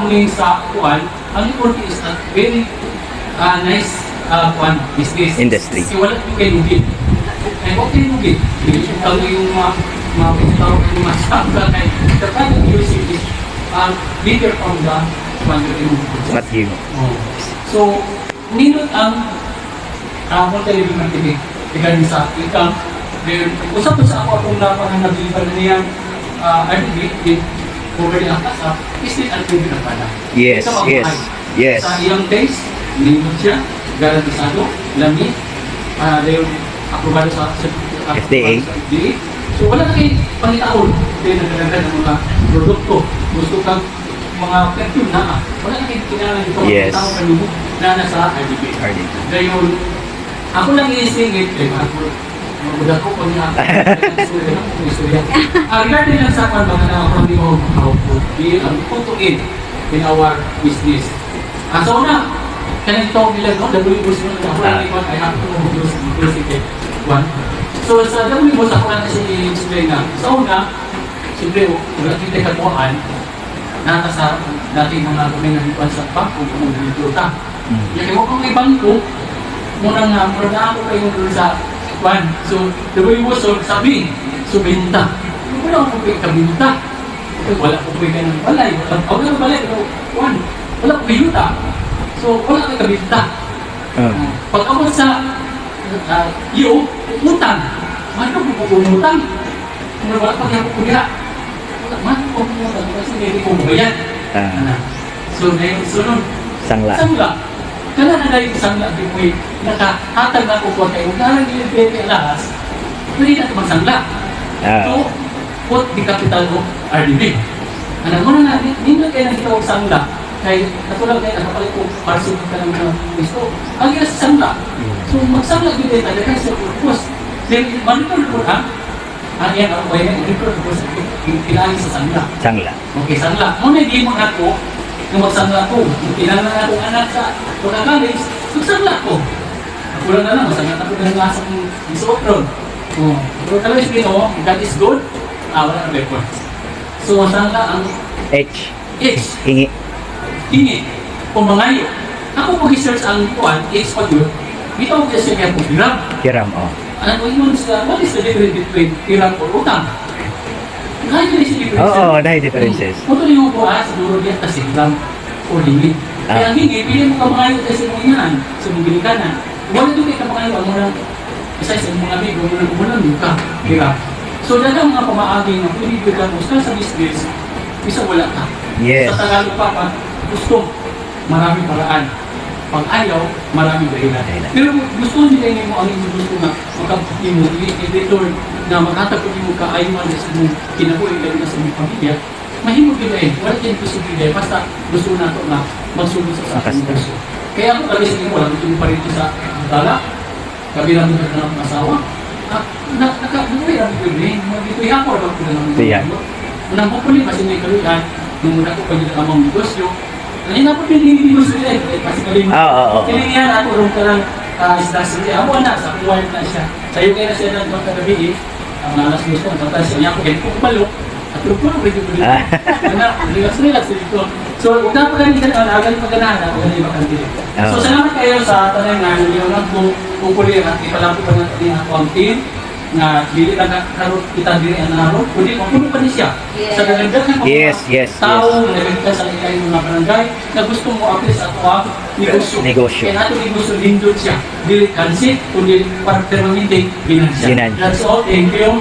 ning sa kuan, ang importante is a very nice kuan business. Industry. Kasi wala kayo kay lugit. Ay, okay lugit. Hindi siya talo yung mga tao yung mga staff ka kay the kind of music is leader from the Not you. So, nindot ang hotel living activity. Ikaw sa ikang usap sa ako akong napanganabilipan na niya RDB over the Akasa is it activity na pala. Yes, yes, yes. Sa iyang days, nindot siya, garantisado, lamit, they're aprobado sa FDA. So wala na kayo pangitaon. Kaya nagdagdag ng mga produkto. Gusto kang mga perfume na wala na kayo kinala nito. Yes. Tao kanimo na nasa RDB. Gayon, ako lang iisingit. Mabuda ko kung niya. Regarding lang sa kwan, mga nakakon di mo makaupo. Ang putuin in our business. So na, kanang tawag nila, no? WBOS mo, ako lang ikon, I have to close it. One. So sa WBOS, ako lang kasi i-explain na. Sa una, siyempre, wala kita katuaan, nakasa natin mga kuminanipan sa bangko, kung dito ta. Yung mo kung may bangko, muna na ako kayo doon sa kwan. So, WBOS, so sabi, subinta. Wala ko kayo kabinta. Wala ko kayo ng balay. Wala ko balay, pero kwan. Wala ko kayo ta. So, wala kayo kabinta. Pag ako sa iyo, utang. Ano ko umutang? Kung wala pa kaya ko kuya. Man ko umutang kasi hindi ko mabayad. So, ngayon, sunod. Sangla. Sangla. Kala na dahil sangla, di mo nakahatag na ko po kayo. Kala nila pwede alas. Pwede na ito magsangla. So, put the capital of RDB. Alam mo na nga, hindi kayo nakita ko sangla. Kaya katulad kayo, nakapalit ko parcel ka ng mga gusto. Ang ina sa sangla. So, magsangla din tayo talaga sa purpose. Then, monitor po yan ako kaya monitor po sa kailangan sa sangla. Sangla. Okay, sangla. Muna hindi mo na ko, yung magsangla ko. Yung kailangan na akong anak sa pagkakalis, magsangla ko. Ako lang na lang, masangla ako ng lasang isopron. Pero talagang sabihin, God is good, wala na record. So, sangla ang H. Hingi. O mangayo. Ako pag-search ang kuwan, H pag yun, dito ako kasi kaya po hiram. Hiram, Ano ko yun sa, what is the difference between hiram o utang? Ngayon din si difference. Oo, na differences. Kung ito yung buha, siguro diyan kasi hiram o limit. Kaya hindi, pili mo ka mangayo kasi mo yan, sa mong binikanan. Wala doon kayo ka mangayo, ang muna, isa sa mga amigo, muna ka, hiram. So, dahil ang mga pamaaging na pwede bigla mo sa business, isa wala ka. Yes. Sa Tagalog pa, pag gusto, maraming paraan. Pag ayaw, maraming dahilan. Pero gusto nila yung mo ang inyong gusto na makapagin mo, i-return na makatapos mo kaayuan sa mong kinabuhi lalo na sa mong pamilya, mahimog nila wala kayong posibilidad, basta gusto na ito na magsunod sa aking gusto. Kaya ako kami sa inyo, wala gusto mo pa rin sa dala, kabilang mo na ng asawa, nakabuhay ang bibili, magito'y ako, wala ko na ng mga unang hopefully, kasi may kaluyan, nung muna ko pa yung amang negosyo, nangyay po yung negosyo nila, kasi kaling kilingan ako rin ka lang istasyon niya, ako na, sa kuwan na siya, sayo kayo na siya ng mga kagabi, ang nalas mo siya, ang tatas niya, ako kayo kong balok, at rin po, pwede ko dito, relax dito. So, huwag na pagkanikan, agal pagkanahan, ako na yung makandili. So, salamat kayo sa tanay nga, yung lang kung kukulihan, at ipalampo pa natin ang accounting, nga dili lang karot kita diri ang narot kundi mapuno pa ni siya sa dagdag ng tao na nagkita sa ilalim ng barangay na gusto mo apis at ang negosyo kaya nato negosyo lindot siya dili kansit kundi para permanente ginansya. That's all, thank you.